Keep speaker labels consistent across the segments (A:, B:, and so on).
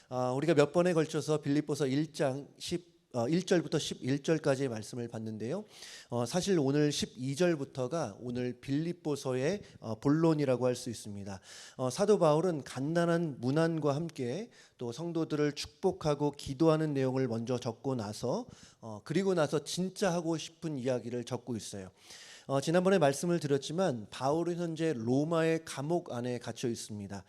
A: 우리가 몇 번에 걸쳐서 빌립보서 1장 1절부터 11절까지의 말씀을 봤는데요. 사실 오늘 12절부터가 오늘 빌립보서의 본론이라고 할 수 있습니다. 사도 바울은 간단한 문안과 함께 또 성도들을 축복하고 기도하는 내용을 먼저 적고 나서 그리고 나서 진짜 하고 싶은 이야기를 적고 있어요. 지난번에 말씀을 드렸지만 바울은 현재 로마의 감옥 안에 갇혀 있습니다.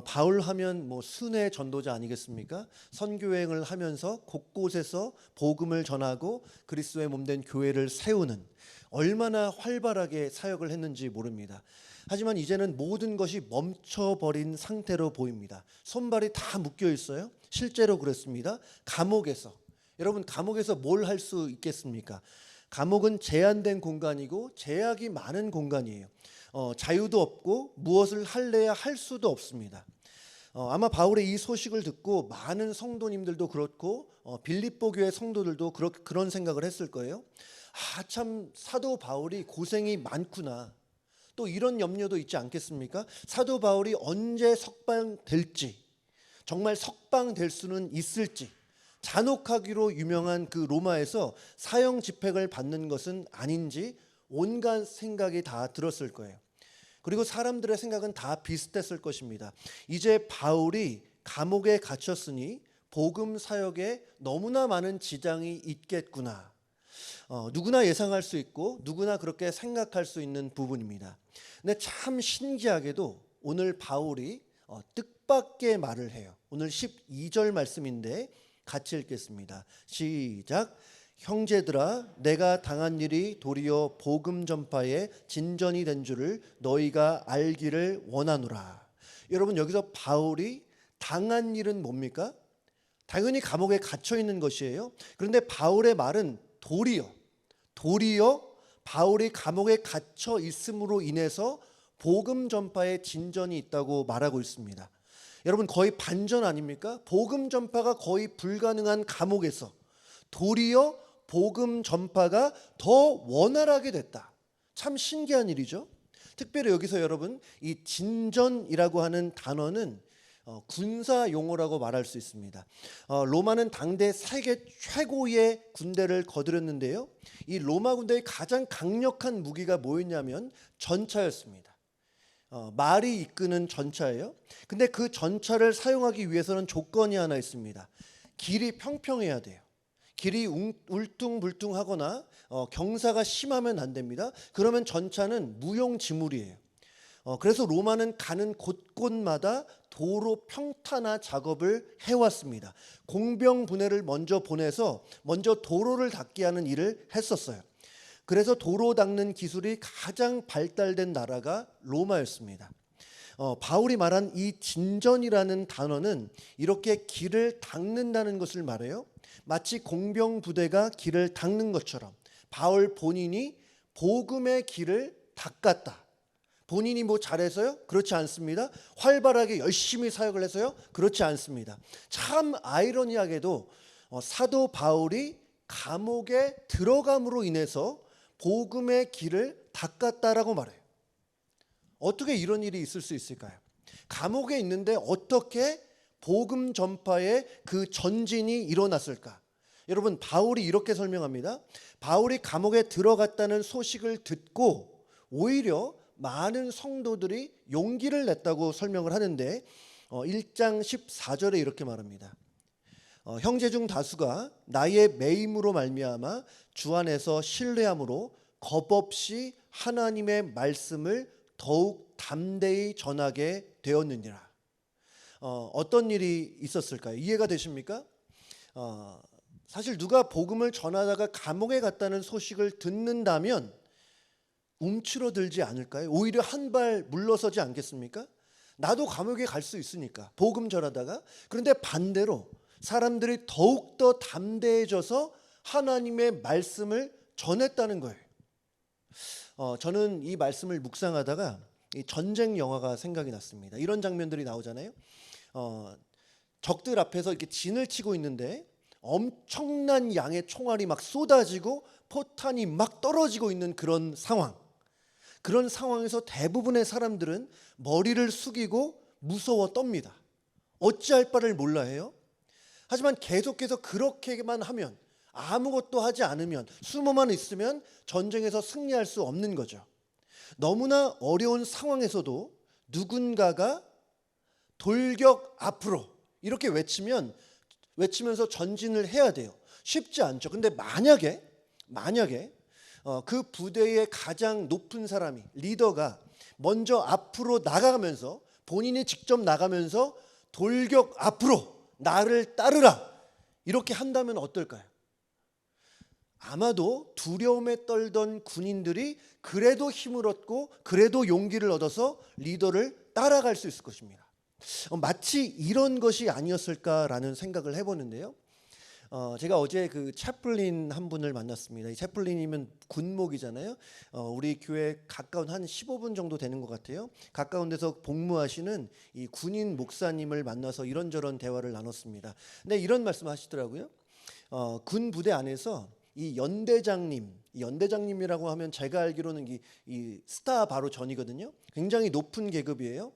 A: 바울 하면 순회 전도자 아니겠습니까? 선교행을 하면서 곳곳에서 복음을 전하고 그리스도의 몸된 교회를 세우는, 얼마나 활발하게 사역을 했는지 모릅니다. 하지만 이제는 모든 것이 멈춰버린 상태로 보입니다. 손발이 다 묶여 있어요. 실제로 그렇습니다. 감옥에서, 여러분, 감옥에서 뭘 할 수 있겠습니까? 감옥은 제한된 공간이고 제약이 많은 공간이에요. 자유도 없고 무엇을 할래야 할 수도 없습니다. 아마 바울의 이 소식을 듣고 많은 성도님들도 그렇고 빌립보 교회 성도들도 그런 생각을 했을 거예요. 참 사도 바울이 고생이 많구나. 또 이런 염려도 있지 않겠습니까? 사도 바울이 언제 석방될지, 정말 석방될 수는 있을지, 잔혹하기로 유명한 그 로마에서 사형 집행을 받는 것은 아닌지 온갖 생각이 다 들었을 거예요. 그리고 사람들의 생각은 다 비슷했을 것입니다. 이제 바울이 감옥에 갇혔으니 복음 사역에 너무나 많은 지장이 있겠구나. 누구나 예상할 수 있고 누구나 그렇게 생각할 수 있는 부분입니다. 근데 참 신기하게도 오늘 바울이 뜻밖의 말을 해요. 오늘 12절 말씀인데 같이 읽겠습니다. 시작. 형제들아, 내가 당한 일이 도리어 복음 전파의 진전이 된 줄을 너희가 알기를 원하노라. 여러분, 여기서 바울이 당한 일은 뭡니까? 당연히 감옥에 갇혀 있는 것이에요. 그런데 바울의 말은 도리어 바울이 감옥에 갇혀 있음으로 인해서 복음 전파의 진전이 있다고 말하고 있습니다. 여러분, 거의 반전 아닙니까? 복음 전파가 거의 불가능한 감옥에서 도리어 복음 전파가 더 원활하게 됐다. 참 신기한 일이죠. 특별히 여기서 여러분, 이 진전이라고 하는 단어는 군사 용어라고 말할 수 있습니다. 로마는 당대 세계 최고의 군대를 거느렸는데요. 이 로마 군대의 가장 강력한 무기가 뭐였냐면 전차였습니다. 말이 이끄는 전차예요. 근데 그 전차를 사용하기 위해서는 조건이 하나 있습니다. 길이 평평해야 돼요. 길이 울퉁불퉁하거나 경사가 심하면 안 됩니다. 그러면 전차는 무용지물이에요. 그래서 로마는 가는 곳곳마다 도로 평탄화 작업을 해왔습니다. 공병 부대를 먼저 보내서 먼저 도로를 닦게 하는 일을 했었어요. 그래서 도로 닦는 기술이 가장 발달된 나라가 로마였습니다. 바울이 말한 이 진전이라는 단어는 이렇게 길을 닦는다는 것을 말해요. 마치 공병 부대가 길을 닦는 것처럼 바울 본인이 복음의 길을 닦았다. 본인이 잘해서요? 그렇지 않습니다. 활발하게 열심히 사역을 해서요? 그렇지 않습니다. 참 아이러니하게도 사도 바울이 감옥에 들어감으로 인해서 복음의 길을 닦았다라고 말해요. 어떻게 이런 일이 있을 수 있을까요? 감옥에 있는데 어떻게 복음 전파의 그 전진이 일어났을까? 여러분, 바울이 이렇게 설명합니다. 바울이 감옥에 들어갔다는 소식을 듣고 오히려 많은 성도들이 용기를 냈다고 설명을 하는데 1장 14절에 이렇게 말합니다. 형제 중 다수가 나의 매임으로 말미암아 주 안에서 신뢰함으로 겁없이 하나님의 말씀을 더욱 담대히 전하게 되었느니라. 어떤 일이 있었을까요? 이해가 되십니까? 사실 누가 복음을 전하다가 감옥에 갔다는 소식을 듣는다면 움츠러들지 않을까요? 오히려 한 발 물러서지 않겠습니까? 나도 감옥에 갈 수 있으니까 복음 전하다가. 그런데 반대로 사람들이 더욱더 담대해져서 하나님의 말씀을 전했다는 거예요. 저는 이 말씀을 묵상하다가 이 전쟁 영화가 생각이 났습니다. 이런 장면들이 나오잖아요. 적들 앞에서 이렇게 진을 치고 있는데 엄청난 양의 총알이 막 쏟아지고 포탄이 막 떨어지고 있는 그런 상황. 그런 상황에서 대부분의 사람들은 머리를 숙이고 무서워 떱니다. 어찌할 바를 몰라 해요. 하지만 계속해서 그렇게만 하면, 아무것도 하지 않으면, 숨어만 있으면 전쟁에서 승리할 수 없는 거죠. 너무나 어려운 상황에서도 누군가가 돌격 앞으로 이렇게 외치면서 전진을 해야 돼요. 쉽지 않죠. 근데 만약에 그 부대의 가장 높은 사람이, 리더가 먼저 앞으로 나가면서, 본인이 직접 나가면서 돌격 앞으로 나를 따르라 이렇게 한다면 어떨까요? 아마도 두려움에 떨던 군인들이 그래도 힘을 얻고 그래도 용기를 얻어서 리더를 따라갈 수 있을 것입니다. 마치 이런 것이 아니었을까라는 생각을 해보는데요. 제가 어제 그 채플린 한 분을 만났습니다. 이 채플린이면 군목이잖아요. 우리 교회 가까운 한 15분 정도 되는 것 같아요. 가까운 데서 복무하시는 이 군인 목사님을 만나서 이런저런 대화를 나눴습니다. 근데 이런 말씀하시더라고요. 군 부대 안에서 이 연대장님이라고 하면 제가 알기로는 이 스타 바로 전이거든요. 굉장히 높은 계급이에요.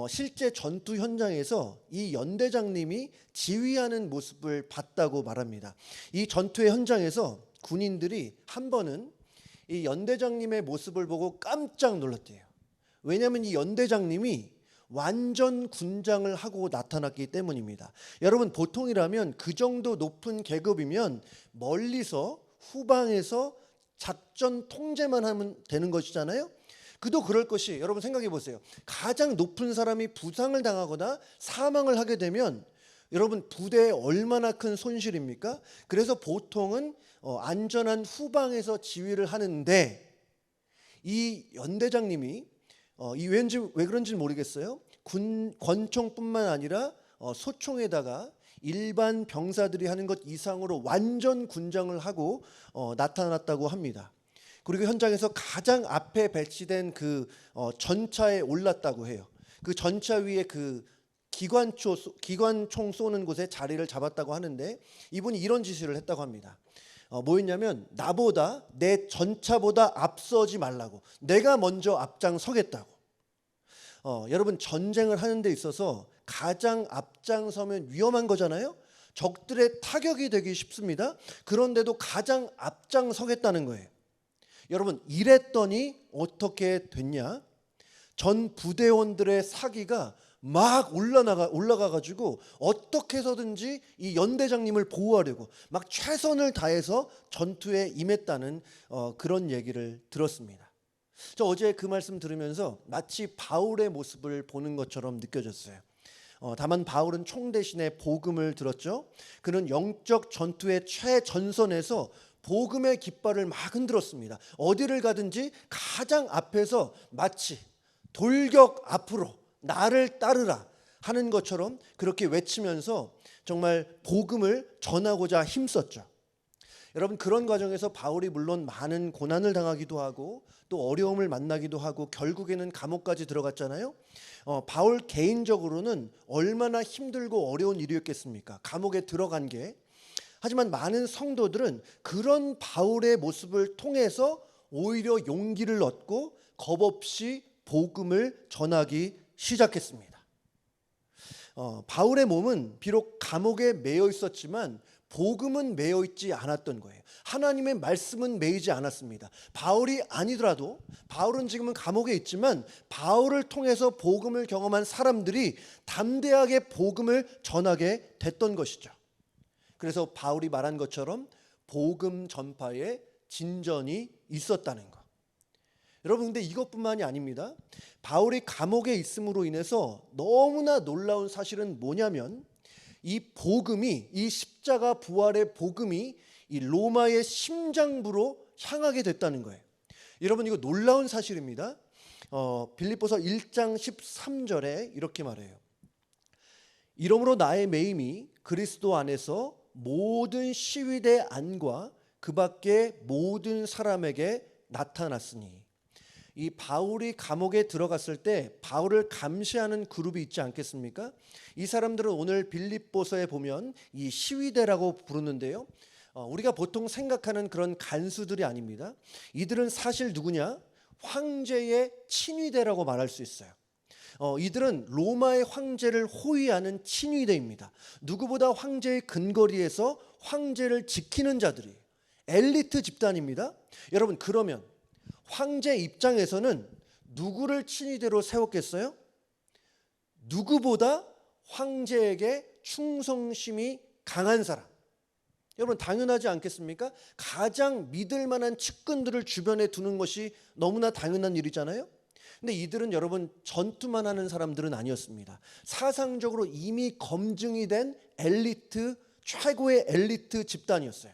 A: 실제 전투 현장에서 이 연대장님이 지휘하는 모습을 봤다고 말합니다. 이 전투의 현장에서 군인들이 한 번은 이 연대장님의 모습을 보고 깜짝 놀랐대요. 왜냐하면 이 연대장님이 완전 군장을 하고 나타났기 때문입니다. 여러분, 보통이라면 그 정도 높은 계급이면 멀리서 후방에서 작전 통제만 하면 되는 것이잖아요. 그도 그럴 것이, 여러분 생각해 보세요. 가장 높은 사람이 부상을 당하거나 사망을 하게 되면 여러분 부대에 얼마나 큰 손실입니까? 그래서 보통은 안전한 후방에서 지휘를 하는데, 이 연대장님이 왜 그런지 모르겠어요. 권총뿐만 아니라 소총에다가 일반 병사들이 하는 것 이상으로 완전 군장을 하고 나타났다고 합니다. 그리고 현장에서 가장 앞에 배치된 그 전차에 올랐다고 해요. 그 전차 위에 그 기관총 쏘는 곳에 자리를 잡았다고 하는데, 이분이 이런 지시를 했다고 합니다. 뭐였냐면, 나보다, 내 전차보다 앞서지 말라고, 내가 먼저 앞장서겠다고. 여러분, 전쟁을 하는 데 있어서 가장 앞장서면 위험한 거잖아요. 적들의 타격이 되기 쉽습니다. 그런데도 가장 앞장서겠다는 거예요. 여러분, 이랬더니 어떻게 됐냐? 전 부대원들의 사기가 막 올라가 가지고 어떻게 해서든지 이 연대장님을 보호하려고 막 최선을 다해서 전투에 임했다는 그런 얘기를 들었습니다. 저 어제 그 말씀 들으면서 마치 바울의 모습을 보는 것처럼 느껴졌어요. 다만 바울은 총 대신에 복음을 들었죠. 그는 영적 전투의 최전선에서 복음의 깃발을 막 흔들었습니다. 어디를 가든지 가장 앞에서 마치 돌격 앞으로 나를 따르라 하는 것처럼 그렇게 외치면서 정말 복음을 전하고자 힘썼죠. 여러분, 그런 과정에서 바울이 물론 많은 고난을 당하기도 하고 또 어려움을 만나기도 하고 결국에는 감옥까지 들어갔잖아요. 바울 개인적으로는 얼마나 힘들고 어려운 일이었겠습니까? 감옥에 들어간 게. 하지만 많은 성도들은 그런 바울의 모습을 통해서 오히려 용기를 얻고 겁없이 복음을 전하기 시작했습니다. 바울의 몸은 비록 감옥에 매여 있었지만 복음은 매여 있지 않았던 거예요. 하나님의 말씀은 매이지 않았습니다. 바울이 아니더라도, 바울은 지금은 감옥에 있지만 바울을 통해서 복음을 경험한 사람들이 담대하게 복음을 전하게 됐던 것이죠. 그래서 바울이 말한 것처럼 복음 전파에 진전이 있었다는 것. 여러분, 근데 이것뿐만이 아닙니다. 바울이 감옥에 있음으로 인해서 너무나 놀라운 사실은 뭐냐면, 이 복음이, 이 십자가 부활의 복음이 이 로마의 심장부로 향하게 됐다는 거예요. 여러분, 이거 놀라운 사실입니다. 빌립보서 1장 13절에 이렇게 말해요. 이러므로 나의 매임이 그리스도 안에서 모든 시위대 안과 그 밖의 모든 사람에게 나타났으니. 이 바울이 감옥에 들어갔을 때 바울을 감시하는 그룹이 있지 않겠습니까? 이 사람들은 오늘 빌립보서에 보면 이 시위대라고 부르는데요. 우리가 보통 생각하는 그런 간수들이 아닙니다. 이들은 사실 누구냐? 황제의 친위대라고 말할 수 있어요. 이들은 로마의 황제를 호위하는 친위대입니다. 누구보다 황제의 근거리에서 황제를 지키는 자들이 엘리트 집단입니다. 여러분, 그러면 황제 입장에서는 누구를 친위대로 세웠겠어요? 누구보다 황제에게 충성심이 강한 사람. 여러분, 당연하지 않겠습니까? 가장 믿을 만한 측근들을 주변에 두는 것이 너무나 당연한 일이잖아요. 근데 이들은 여러분 전투만 하는 사람들은 아니었습니다. 사상적으로 이미 검증이 된 엘리트, 최고의 엘리트 집단이었어요.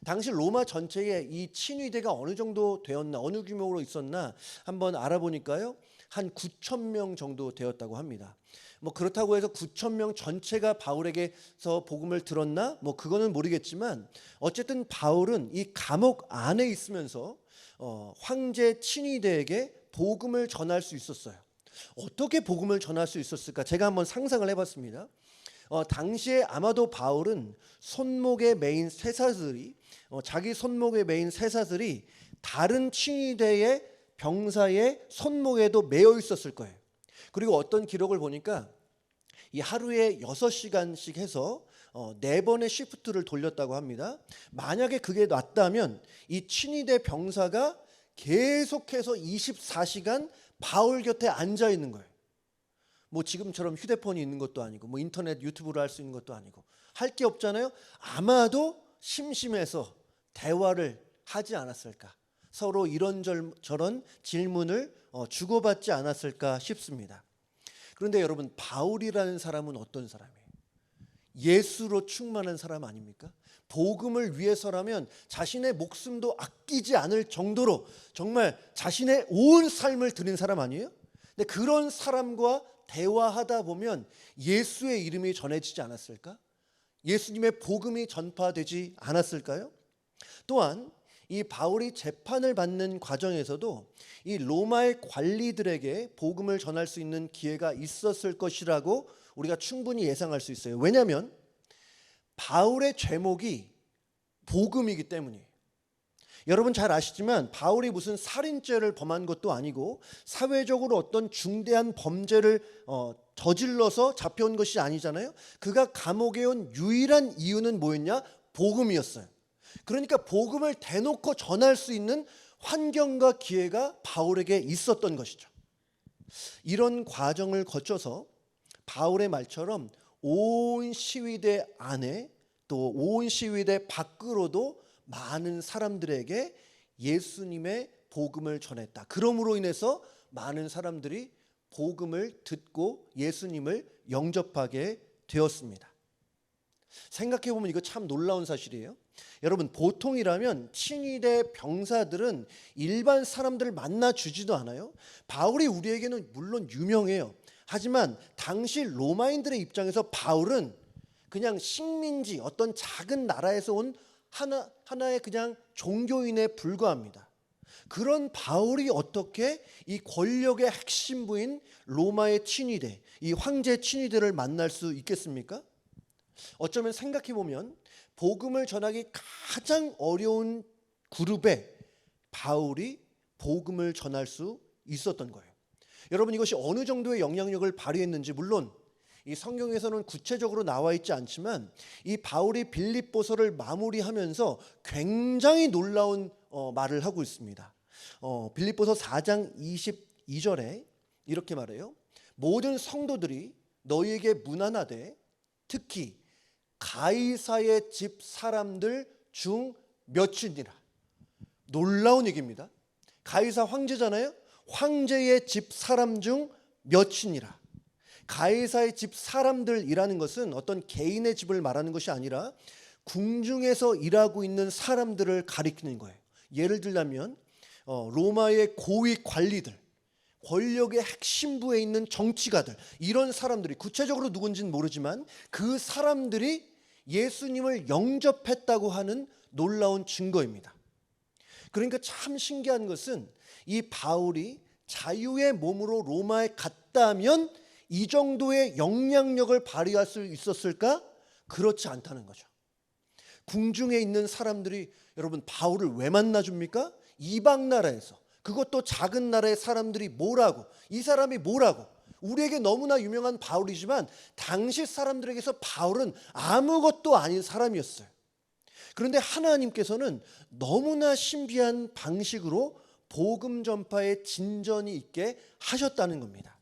A: 당시 로마 전체에 이 친위대가 어느 정도 되었나, 어느 규모로 있었나 한번 알아보니까요, 한 9천 명 정도 되었다고 합니다. 뭐 그렇다고 해서 9천 명 전체가 바울에게서 복음을 들었나? 뭐 그거는 모르겠지만 어쨌든 바울은 이 감옥 안에 있으면서 황제 친위대에게 복음을 전할 수 있었어요. 어떻게 복음을 전할 수 있었을까? 제가 한번 상상을 해봤습니다. 당시에 아마도 바울은 손목에 매인 쇠사슬이 자기 손목에 매인 쇠사슬이 다른 친위대의 병사의 손목에도 매여 있었을 거예요. 그리고 어떤 기록을 보니까 이 하루에 6시간씩 해서 4번의 시프트를 돌렸다고 합니다. 만약에 그게 낫다면 이 친위대 병사가 계속해서 24시간 바울 곁에 앉아 있는 거예요. 뭐 지금처럼 휴대폰이 있는 것도 아니고 뭐 인터넷 유튜브를 할 수 있는 것도 아니고 할 게 없잖아요. 아마도 심심해서 대화를 하지 않았을까, 서로 이런저런 질문을 주고받지 않았을까 싶습니다. 그런데 여러분, 바울이라는 사람은 어떤 사람이에요? 예수로 충만한 사람 아닙니까? 복음을 위해서라면 자신의 목숨도 아끼지 않을 정도로 정말 자신의 온 삶을 드린 사람 아니에요? 근데 그런 사람과 대화하다 보면 예수의 이름이 전해지지 않았을까? 예수님의 복음이 전파되지 않았을까요? 또한 이 바울이 재판을 받는 과정에서도 이 로마의 관리들에게 복음을 전할 수 있는 기회가 있었을 것이라고 우리가 충분히 예상할 수 있어요. 왜냐하면 바울의 죄목이 복음이기 때문이에요. 여러분 잘 아시지만 바울이 무슨 살인죄를 범한 것도 아니고 사회적으로 어떤 중대한 범죄를 저질러서 잡혀온 것이 아니잖아요. 그가 감옥에 온 유일한 이유는 뭐였냐? 복음이었어요. 그러니까 복음을 대놓고 전할 수 있는 환경과 기회가 바울에게 있었던 것이죠. 이런 과정을 거쳐서 바울의 말처럼 온 시위대 안에 또 온 시위대 밖으로도 많은 사람들에게 예수님의 복음을 전했다. 그러므로 인해서 많은 사람들이 복음을 듣고 예수님을 영접하게 되었습니다. 생각해 보면 이거 참 놀라운 사실이에요. 여러분, 보통이라면 친위대 병사들은 일반 사람들을 만나 주지도 않아요. 바울이 우리에게는 물론 유명해요. 하지만 당시 로마인들의 입장에서 바울은 그냥 식민지, 어떤 작은 나라에서 온 하나의 그냥 종교인에 불과합니다. 그런 바울이 어떻게 이 권력의 핵심부인 로마의 친위대, 이 황제 친위대를 만날 수 있겠습니까? 어쩌면 생각해 보면 복음을 전하기 가장 어려운 그룹에 바울이 복음을 전할 수 있었던 거예요. 여러분, 이것이 어느 정도의 영향력을 발휘했는지 물론 이 성경에서는 구체적으로 나와 있지 않지만 이 바울이 빌립보서를 마무리하면서 굉장히 놀라운 말을 하고 있습니다. 빌립보서 4장 22절에 이렇게 말해요. 모든 성도들이 너희에게 문안하되 특히 가이사의 집 사람들 중 몇이니라. 놀라운 얘기입니다. 가이사 황제잖아요. 황제의 집 사람 중 몇이니라. 가이사의 집 사람들이라는 것은 어떤 개인의 집을 말하는 것이 아니라 궁중에서 일하고 있는 사람들을 가리키는 거예요. 예를 들자면 로마의 고위 관리들, 권력의 핵심부에 있는 정치가들, 이런 사람들이, 구체적으로 누군지는 모르지만 그 사람들이 예수님을 영접했다고 하는 놀라운 증거입니다. 그러니까 참 신기한 것은 이 바울이 자유의 몸으로 로마에 갔다면 이 정도의 영향력을 발휘할 수 있었을까? 그렇지 않다는 거죠. 궁중에 있는 사람들이 여러분 바울을 왜 만나줍니까? 이방 나라에서, 그것도 작은 나라의 사람들이 뭐라고, 이 사람이 뭐라고, 우리에게 너무나 유명한 바울이지만 당시 사람들에게서 바울은 아무것도 아닌 사람이었어요. 그런데 하나님께서는 너무나 신비한 방식으로 복음 전파에 진전이 있게 하셨다는 겁니다.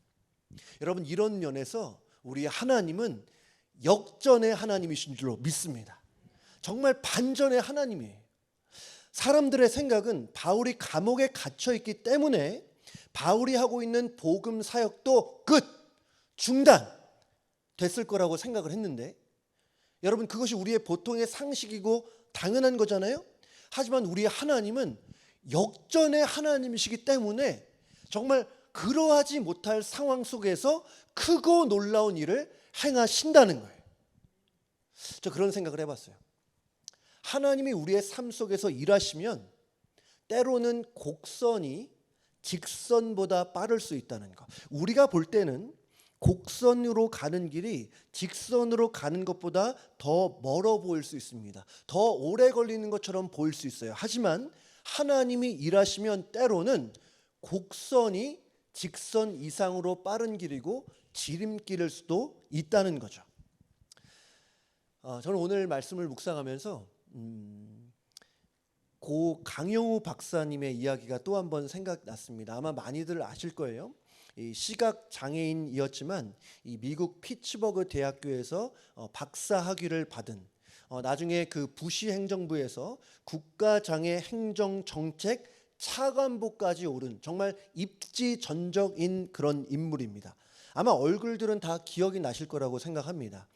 A: 여러분, 이런 면에서 우리 하나님은 역전의 하나님이신 줄로 믿습니다. 정말 반전의 하나님이에요. 사람들의 생각은 바울이 감옥에 갇혀 있기 때문에 바울이 하고 있는 복음 사역도 끝, 중단 됐을 거라고 생각을 했는데, 여러분, 그것이 우리의 보통의 상식이고 당연한 거잖아요. 하지만 우리 하나님은 역전의 하나님이시기 때문에 정말 그러하지 못할 상황 속에서 크고 놀라운 일을 행하신다는 거예요. 저 그런 생각을 해봤어요. 하나님이 우리의 삶 속에서 일하시면 때로는 곡선이 직선보다 빠를 수 있다는 것. 우리가 볼 때는 곡선으로 가는 길이 직선으로 가는 것보다 더 멀어 보일 수 있습니다. 더 오래 걸리는 것처럼 보일 수 있어요. 하지만 하나님이 일하시면 때로는 곡선이 직선 이상으로 빠른 길이고 지름길일 수도 있다는 거죠. 저는 오늘 말씀을 묵상하면서 고 강영우 박사님의 이야기가 또 한 번 생각났습니다. 아마 많이들 아실 거예요. 이 시각 장애인이었지만 이 미국 피츠버그 대학교에서 박사 학위를 받은, 나중에 그 부시 행정부에서 국가장애 행정정책 차관보까지 오른 정말 입지전적인 그런 인물입니다. 아마 얼굴들은 다 기억이 나실 거라고 생각합니다.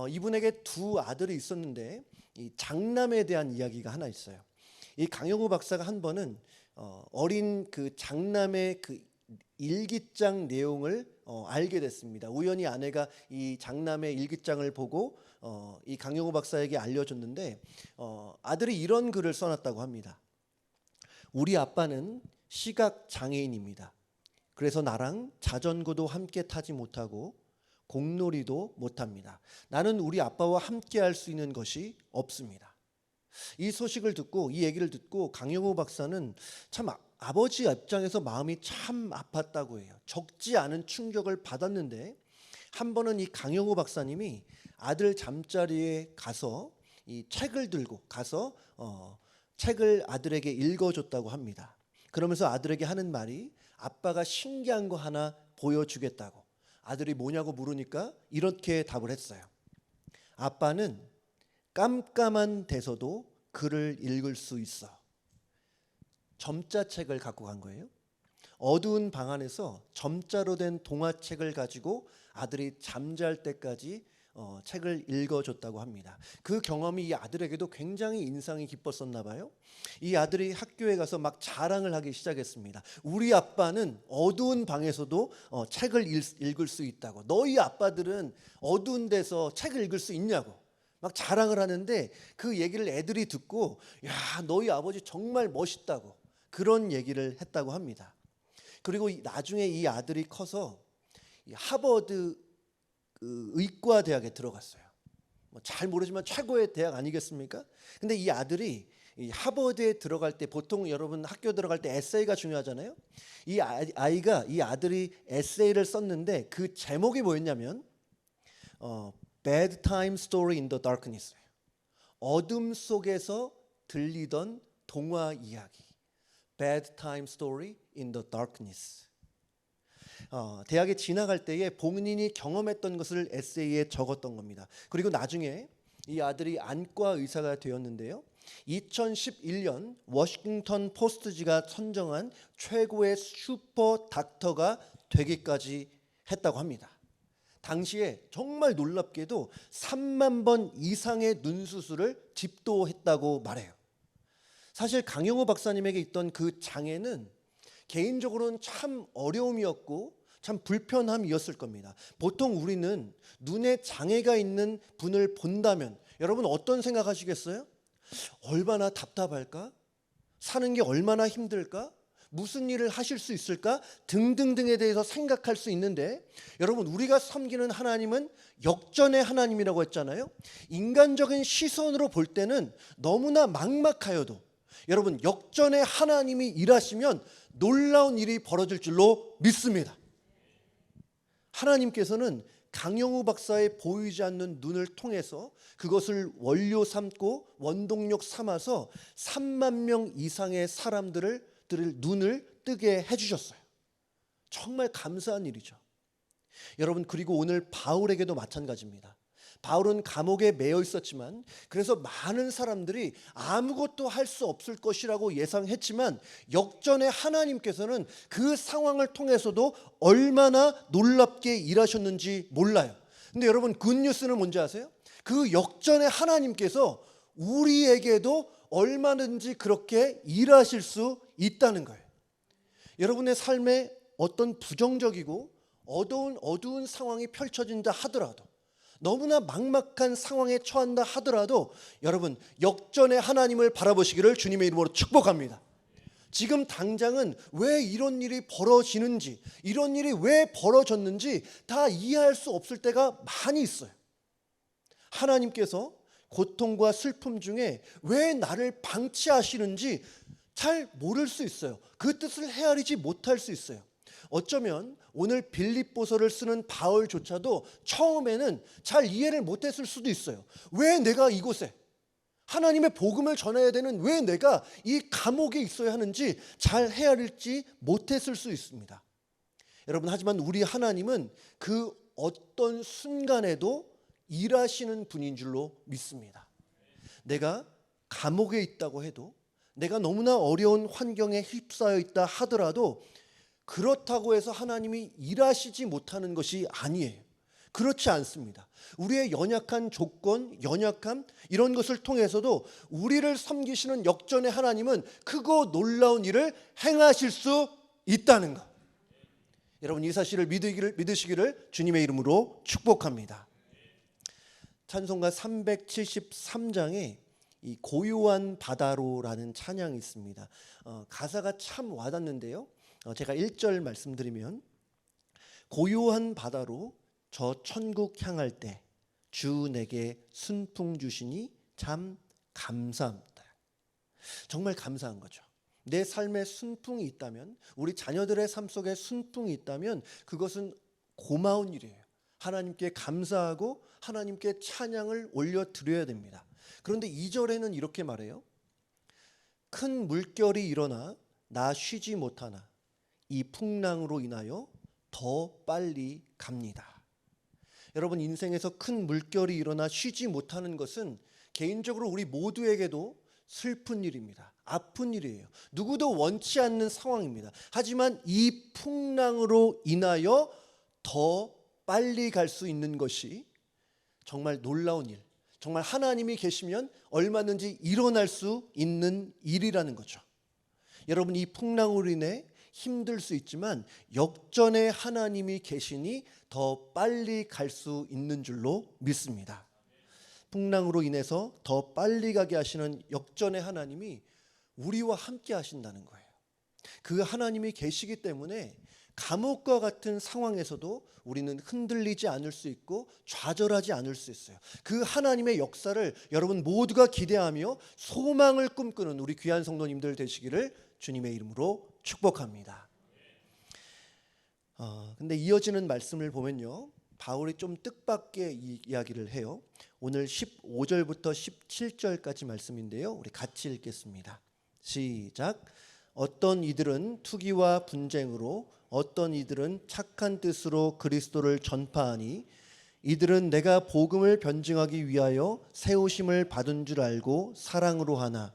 A: 이분에게 두 아들이 있었는데 이 장남에 대한 이야기가 하나 있어요. 이 강영우 박사가 한 번은 어린 그 장남의 그 일기장 내용을 알게 됐습니다. 우연히 아내가 이 장남의 일기장을 보고 이 강영우 박사에게 알려줬는데 아들이 이런 글을 써놨다고 합니다. 우리 아빠는 시각 장애인입니다. 그래서 나랑 자전거도 함께 타지 못하고 공놀이도 못합니다. 나는 우리 아빠와 함께 할 수 있는 것이 없습니다. 이 소식을 듣고, 이 얘기를 듣고 강영우 박사는 참 아버지 입장에서 마음이 참 아팠다고 해요. 적지 않은 충격을 받았는데 한 번은 이 강영우 박사님이 아들 잠자리에 가서 이 책을 들고 가서 책을 아들에게 읽어줬다고 합니다. 그러면서 아들에게 하는 말이 아빠가 신기한 거 하나 보여주겠다고. 아들이 뭐냐고 물으니까 이렇게 답을 했어요. 아빠는 깜깜한 데서도 글을 읽을 수 있어. 점자책을 갖고 간 거예요. 어두운 방 안에서 점자로 된 동화책을 가지고 아들이 잠잘 때까지 책을 읽어줬다고 합니다. 그 경험이 이 아들에게도 굉장히 인상이 깊었었나 봐요. 이 아들이 학교에 가서 막 자랑을 하기 시작했습니다. 우리 아빠는 어두운 방에서도 책을 읽을 수 있다고. 너희 아빠들은 어두운 데서 책을 읽을 수 있냐고 막 자랑을 하는데, 그 얘기를 애들이 듣고 야, 너희 아버지 정말 멋있다고 그런 얘기를 했다고 합니다. 그리고 나중에 이 아들이 커서 하버드 의과대학에 들어갔어요. 잘 모르지만 최고의 대학 아니겠습니까? 근데 이 아들이 이 하버드에 들어갈 때, 보통 여러분 학교 들어갈 때 에세이가 중요하잖아요. 이 아들이 에세이를 썼는데 그 제목이 뭐였냐면 Bad Time Story in the Darkness. 어둠 속에서 들리던 동화 이야기. Bad Time Story in the Darkness. 대학에 지나갈 때에 본인이 경험했던 것을 에세이에 적었던 겁니다. 그리고 나중에 이 아들이 안과 의사가 되었는데요. 2011년 워싱턴 포스트지가 선정한 최고의 슈퍼 닥터가 되기까지 했다고 합니다. 당시에 정말 놀랍게도 3만 번 이상의 눈 수술을 집도했다고 말해요. 사실 강영우 박사님에게 있던 그 장애는 개인적으로는 참 어려움이었고 참 불편함이었을 겁니다. 보통 우리는 눈에 장애가 있는 분을 본다면 여러분 어떤 생각하시겠어요? 얼마나 답답할까? 사는 게 얼마나 힘들까? 무슨 일을 하실 수 있을까? 등등등에 대해서 생각할 수 있는데, 여러분 우리가 섬기는 하나님은 역전의 하나님이라고 했잖아요. 인간적인 시선으로 볼 때는 너무나 막막하여도 여러분 역전의 하나님이 일하시면 놀라운 일이 벌어질 줄로 믿습니다. 하나님께서는 강영우 박사의 보이지 않는 눈을 통해서 그것을 원료 삼고 원동력 삼아서 3만 명 이상의 사람들을 눈을 뜨게 해주셨어요. 정말 감사한 일이죠. 여러분, 그리고 오늘 바울에게도 마찬가지입니다. 바울은 감옥에 매여 있었지만, 그래서 많은 사람들이 아무것도 할 수 없을 것이라고 예상했지만, 역전의 하나님께서는 그 상황을 통해서도 얼마나 놀랍게 일하셨는지 몰라요. 근데 여러분, 굿뉴스는 뭔지 아세요? 그 역전의 하나님께서 우리에게도 얼마든지 그렇게 일하실 수 있다는 거예요. 여러분의 삶에 어떤 부정적이고 어두운 상황이 펼쳐진다 하더라도, 너무나 막막한 상황에 처한다 하더라도 여러분, 역전의 하나님을 바라보시기를 주님의 이름으로 축복합니다. 지금 당장은 왜 이런 일이 벌어지는지, 이런 일이 왜 벌어졌는지 다 이해할 수 없을 때가 많이 있어요. 하나님께서 고통과 슬픔 중에 왜 나를 방치하시는지 잘 모를 수 있어요. 그 뜻을 헤아리지 못할 수 있어요. 어쩌면 오늘 빌립보서를 쓰는 바울조차도 처음에는 잘 이해를 못했을 수도 있어요. 왜 내가 이곳에 하나님의 복음을 전해야 되는, 왜 내가 이 감옥에 있어야 하는지 잘 헤아릴지 못했을 수 있습니다. 여러분, 하지만 우리 하나님은 그 어떤 순간에도 일하시는 분인 줄로 믿습니다. 내가 감옥에 있다고 해도, 내가 너무나 어려운 환경에 휩싸여 있다 하더라도 그렇다고 해서 하나님이 일하시지 못하는 것이 아니에요. 그렇지 않습니다. 우리의 연약한 조건, 연약함, 이런 것을 통해서도 우리를 섬기시는 역전의 하나님은 크고 놀라운 일을 행하실 수 있다는 것. 여러분, 이 사실을 믿으시기를 주님의 이름으로 축복합니다. 찬송가 373장에 이 고요한 바다로라는 찬양이 있습니다. 가사가 참 와닿는데요. 제가 1절 말씀드리면, 고요한 바다로 저 천국 향할 때 주 내게 순풍 주시니 참 감사합니다. 정말 감사한 거죠. 내 삶에 순풍이 있다면, 우리 자녀들의 삶 속에 순풍이 있다면 그것은 고마운 일이에요. 하나님께 감사하고 하나님께 찬양을 올려드려야 됩니다. 그런데 2절에는 이렇게 말해요. 큰 물결이 일어나 나 쉬지 못하나 이 풍랑으로 인하여 더 빨리 갑니다. 여러분, 인생에서 큰 물결이 일어나 쉬지 못하는 것은 개인적으로 우리 모두에게도 슬픈 일입니다. 아픈 일이에요. 누구도 원치 않는 상황입니다. 하지만 이 풍랑으로 인하여 더 빨리 갈 수 있는 것이 정말 놀라운 일, 정말 하나님이 계시면 얼마든지 일어날 수 있는 일이라는 거죠. 여러분, 이 풍랑으로 인해 힘들 수 있지만 역전의 하나님이 계시니 더 빨리 갈 수 있는 줄로 믿습니다. 풍랑으로 인해서 더 빨리 가게 하시는 역전의 하나님이 우리와 함께 하신다는 거예요. 그 하나님이 계시기 때문에 감옥과 같은 상황에서도 우리는 흔들리지 않을 수 있고 좌절하지 않을 수 있어요. 그 하나님의 역사를 여러분 모두가 기대하며 소망을 꿈꾸는 우리 귀한 성도님들 되시기를 주님의 이름으로 축복합니다. 근데 이어지는 말씀을 보면요, 바울이 좀 뜻밖의 이야기를 해요. 오늘 15절부터 17절까지 말씀인데요, 우리 같이 읽겠습니다. 시작. 어떤 이들은 투기와 분쟁으로, 어떤 이들은 착한 뜻으로 그리스도를 전파하니 이들은 내가 복음을 변증하기 위하여 세우심을 받은 줄 알고 사랑으로 하나,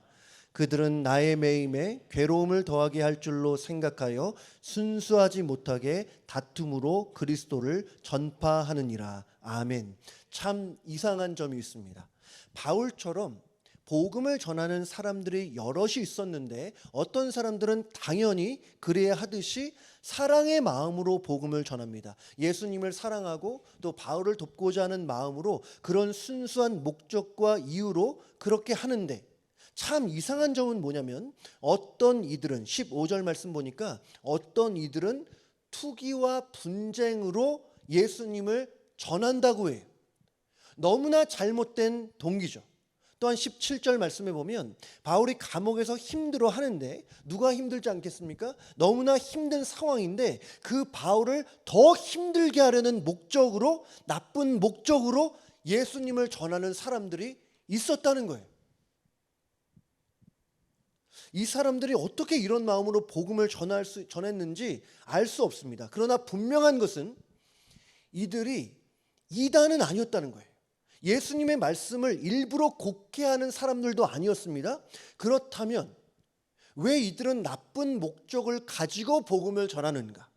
A: 그들은 나의 매임에 괴로움을 더하게 할 줄로 생각하여 순수하지 못하게 다툼으로 그리스도를 전파하느니라. 아멘. 참 이상한 점이 있습니다. 바울처럼 복음을 전하는 사람들이 여럿이 있었는데 어떤 사람들은 당연히 그래야 하듯이 사랑의 마음으로 복음을 전합니다. 예수님을 사랑하고 또 바울을 돕고자 하는 마음으로 그런 순수한 목적과 이유로 그렇게 하는데, 참 이상한 점은 뭐냐면 어떤 이들은 15절 말씀 보니까 어떤 이들은 투기와 분쟁으로 예수님을 전한다고 해요. 너무나 잘못된 동기죠. 또한 17절 말씀에 보면 바울이 감옥에서 힘들어 하는데 누가 힘들지 않겠습니까? 너무나 힘든 상황인데 그 바울을 더 힘들게 하려는 목적으로, 나쁜 목적으로 예수님을 전하는 사람들이 있었다는 거예요. 이 사람들이 어떻게 이런 마음으로 복음을 전했는지 알 수 없습니다. 그러나 분명한 것은 이들이 이단은 아니었다는 거예요. 예수님의 말씀을 일부러 곡해하는 사람들도 아니었습니다. 그렇다면 왜 이들은 나쁜 목적을 가지고 복음을 전하는가?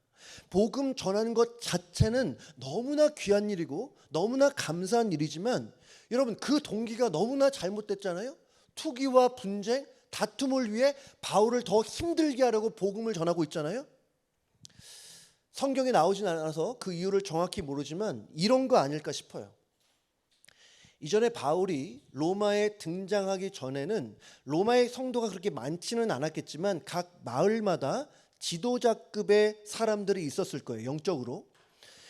A: 복음 전하는 것 자체는 너무나 귀한 일이고 너무나 감사한 일이지만 여러분, 그 동기가 너무나 잘못됐잖아요. 투기와 분쟁, 다툼을 위해 바울을 더 힘들게 하려고 복음을 전하고 있잖아요. 성경에 나오진 않아서 그 이유를 정확히 모르지만 이런 거 아닐까 싶어요. 이전에 바울이 로마에 등장하기 전에는 로마의 성도가 그렇게 많지는 않았겠지만 각 마을마다 지도자급의 사람들이 있었을 거예요. 영적으로.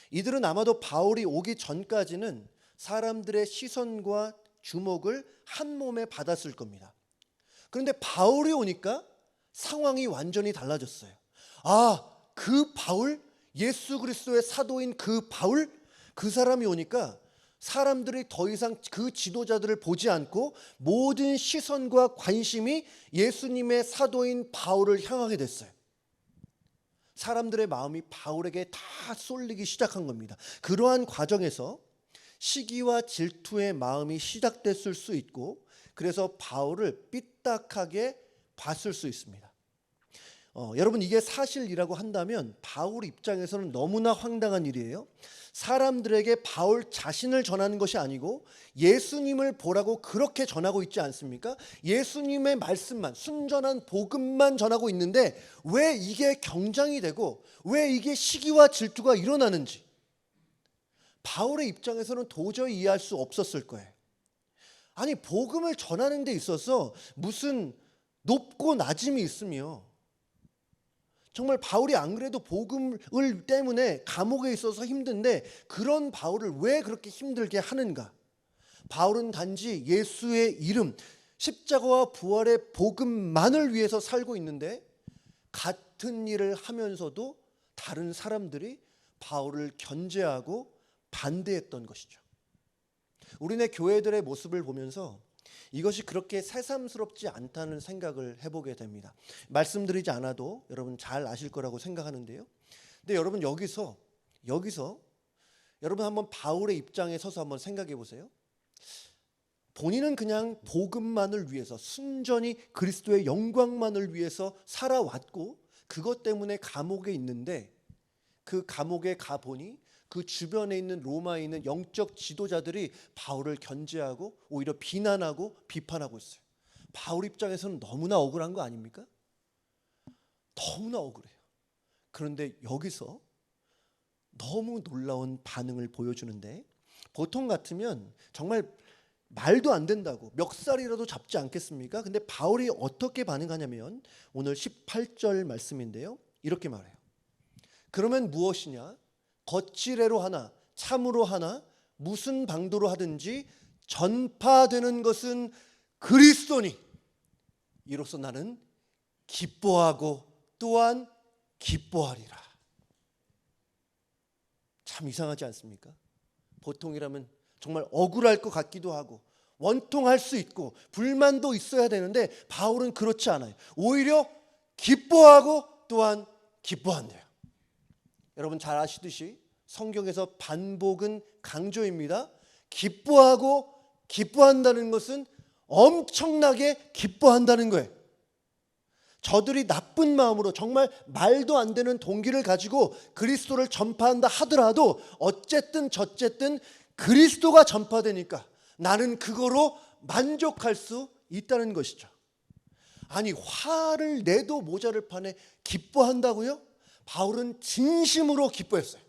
A: 이들은 아마도 바울이 오기 전까지는 사람들의 시선과 주목을 한 몸에 받았을 겁니다. 그런데 바울이 오니까 상황이 완전히 달라졌어요. 그 바울? 예수 그리스도의 사도인 그 바울? 그 사람이 오니까 사람들이 더 이상 그 지도자들을 보지 않고 모든 시선과 관심이 예수님의 사도인 바울을 향하게 됐어요. 사람들의 마음이 바울에게 다 쏠리기 시작한 겁니다. 그러한 과정에서 시기와 질투의 마음이 시작됐을 수 있고 그래서 바울을 삐딱하게 봤을 수 있습니다. 여러분, 이게 사실이라고 한다면 바울 입장에서는 너무나 황당한 일이에요. 사람들에게 바울 자신을 전하는 것이 아니고 예수님을 보라고 그렇게 전하고 있지 않습니까? 예수님의 말씀만, 순전한 복음만 전하고 있는데 왜 이게 경장이 되고 왜 이게 시기와 질투가 일어나는지 바울의 입장에서는 도저히 이해할 수 없었을 거예요. 아니, 복음을 전하는 데 있어서 무슨 높고 낮음이 있으며 정말 바울이 안 그래도 복음을 때문에 감옥에 있어서 힘든데 그런 바울을 왜 그렇게 힘들게 하는가? 바울은 단지 예수의 이름, 십자가와 부활의 복음만을 위해서 살고 있는데 같은 일을 하면서도 다른 사람들이 바울을 견제하고 반대했던 것이죠. 우리네 교회들의 모습을 보면서 이것이 그렇게 새삼스럽지 않다는 생각을 해보게 됩니다. 말씀드리지 않아도 여러분 잘 아실 거라고 생각하는데요. 근데 여러분 여기서 여러분 한번 바울의 입장에 서서 한번 생각해 보세요. 본인은 그냥 복음만을 위해서 순전히 그리스도의 영광만을 위해서 살아왔고 그것 때문에 감옥에 있는데 그 감옥에 가보니 그 주변에 있는 로마에 있는 영적 지도자들이 바울을 견제하고 오히려 비난하고 비판하고 있어요. 바울 입장에서는 너무나 억울한 거 아닙니까? 너무나 억울해요. 그런데 여기서 너무 놀라운 반응을 보여주는데 보통 같으면 정말 말도 안 된다고 멱살이라도 잡지 않겠습니까? 근데 바울이 어떻게 반응하냐면 오늘 18절 말씀인데요. 이렇게 말해요. 그러면 무엇이냐? 거칠애로 하나 참으로 하나 무슨 방도로 하든지 전파되는 것은 그리스도니 이로써 나는 기뻐하고 또한 기뻐하리라. 참 이상하지 않습니까? 보통이라면 정말 억울할 것 같기도 하고 원통할 수 있고 불만도 있어야 되는데 바울은 그렇지 않아요. 오히려 기뻐하고 또한 기뻐한대요. 여러분 잘 아시듯이 성경에서 반복은 강조입니다. 기뻐하고 기뻐한다는 것은 엄청나게 기뻐한다는 거예요. 저들이 나쁜 마음으로 정말 말도 안 되는 동기를 가지고 그리스도를 전파한다 하더라도 어쨌든 저쨌든 그리스도가 전파되니까 나는 그거로 만족할 수 있다는 것이죠. 아니, 화를 내도 모자를 판에 기뻐한다고요? 바울은 진심으로 기뻐했어요.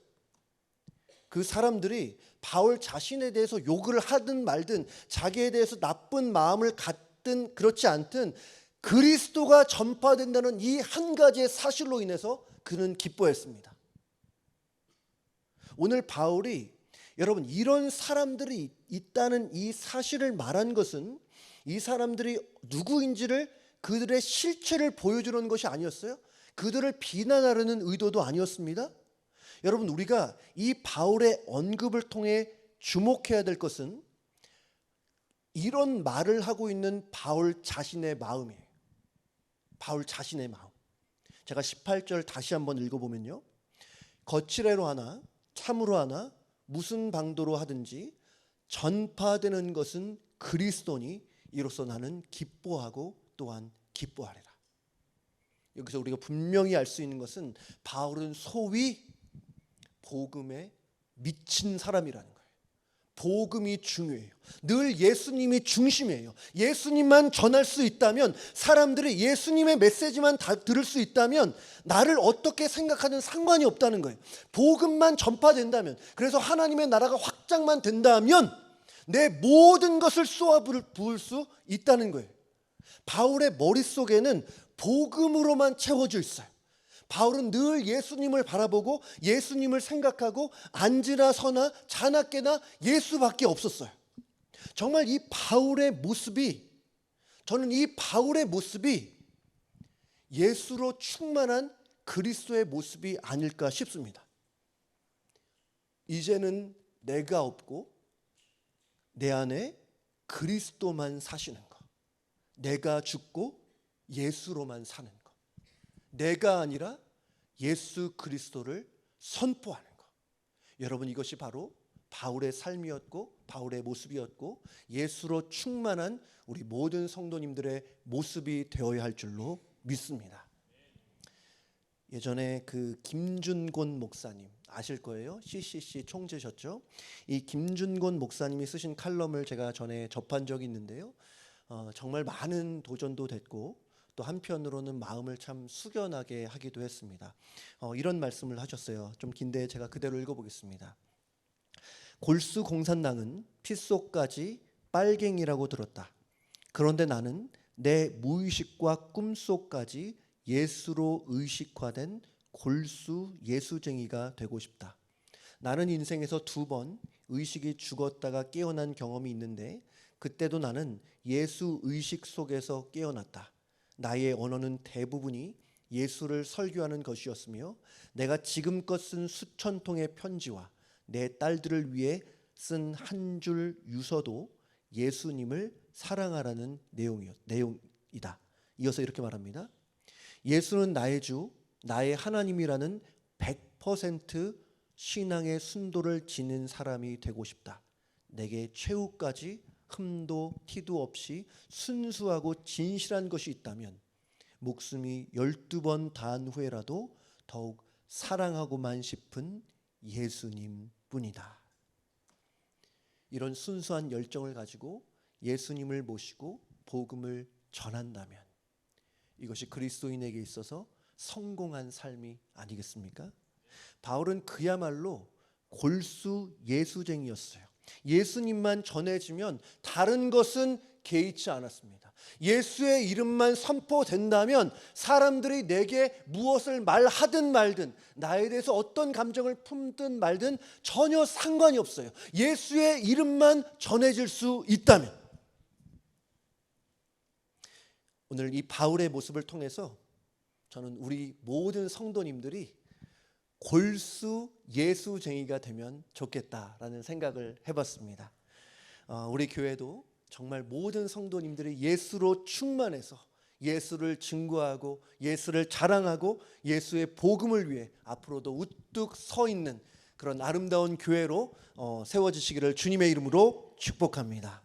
A: 그 사람들이 바울 자신에 대해서 욕을 하든 말든 자기에 대해서 나쁜 마음을 갖든 그렇지 않든 그리스도가 전파된다는 이 한 가지의 사실로 인해서 그는 기뻐했습니다. 오늘 바울이 여러분, 이런 사람들이 있다는 이 사실을 말한 것은 이 사람들이 누구인지를, 그들의 실체를 보여주는 것이 아니었어요. 그들을 비난하려는 의도도 아니었습니다. 여러분, 우리가 이 바울의 언급을 통해 주목해야 될 것은 이런 말을 하고 있는 바울 자신의 마음이에요. 바울 자신의 마음. 제가 18절 다시 한번 읽어보면요, 거칠애로 하나 참으로 하나 무슨 방도로 하든지 전파되는 것은 그리스도니 이로써 나는 기뻐하고 또한 기뻐하리라. 여기서 우리가 분명히 알 수 있는 것은 바울은 소위 복음에 미친 사람이라는 거예요. 복음이 중요해요. 늘 예수님이 중심이에요. 예수님만 전할 수 있다면, 사람들이 예수님의 메시지만 다 들을 수 있다면 나를 어떻게 생각하든 상관이 없다는 거예요. 복음만 전파된다면, 그래서 하나님의 나라가 확장만 된다면 내 모든 것을 쏟아 부을 수 있다는 거예요. 바울의 머릿속에는 복음으로만 채워져 있어요. 바울은 늘 예수님을 바라보고 예수님을 생각하고 앉으나 서나 자나 깨나 예수밖에 없었어요. 정말 이 바울의 모습이, 저는 이 바울의 모습이 예수로 충만한 그리스도의 모습이 아닐까 싶습니다. 이제는 내가 없고 내 안에 그리스도만 사시는 것, 내가 죽고 예수로만 사는 것, 내가 아니라 예수 그리스도를 선포하는 것. 여러분, 이것이 바로 바울의 삶이었고 바울의 모습이었고 예수로 충만한 우리 모든 성도님들의 모습이 되어야 할 줄로 믿습니다. 예전에 그 김준곤 목사님 아실 거예요. CCC 총재셨죠. 이 김준곤 목사님이 쓰신 칼럼을 제가 전에 접한 적이 있는데요, 정말 많은 도전도 됐고 또 한편으로는 마음을 참 숙연하게 하기도 했습니다. 이런 말씀을 하셨어요. 좀 긴데 제가 그대로 읽어보겠습니다. 골수 공산당은 핏속까지 빨갱이라고 들었다. 그런데 나는 내 무의식과 꿈속까지 예수로 의식화된 골수 예수쟁이가 되고 싶다. 나는 인생에서 2번 의식이 죽었다가 깨어난 경험이 있는데 그때도 나는 예수 의식 속에서 깨어났다. 나의 언어는 대부분이 예수를 설교하는 것이었으며 내가 지금껏 쓴 수천 통의 편지와 내 딸들을 위해 쓴 한 줄 유서도 예수님을 사랑하라는 내용이다. 이어서 이렇게 말합니다. 예수는 나의 주, 나의 하나님이라는 100% 신앙의 순도를 지닌 사람이 되고 싶다. 내게 최후까지 흠도 티도 없이 순수하고 진실한 것이 있다면 목숨이 12번 다한 후에라도 더욱 사랑하고만 싶은 예수님 뿐이다. 이런 순수한 열정을 가지고 예수님을 모시고 복음을 전한다면 이것이 그리스도인에게 있어서 성공한 삶이 아니겠습니까? 바울은 그야말로 골수 예수쟁이였어요. 예수님만 전해지면 다른 것은 개의치 않았습니다. 예수의 이름만 선포된다면 사람들이 내게 무엇을 말하든 말든, 나에 대해서 어떤 감정을 품든 말든 전혀 상관이 없어요. 예수의 이름만 전해질 수 있다면. 오늘 이 바울의 모습을 통해서 저는 우리 모든 성도님들이 골수 예수쟁이가 되면 좋겠다라는 생각을 해봤습니다. 우리 교회도 정말 모든 성도님들이 예수로 충만해서 예수를 증거하고 예수를 자랑하고 예수의 복음을 위해 앞으로도 우뚝 서 있는 그런 아름다운 교회로 세워지시기를 주님의 이름으로 축복합니다.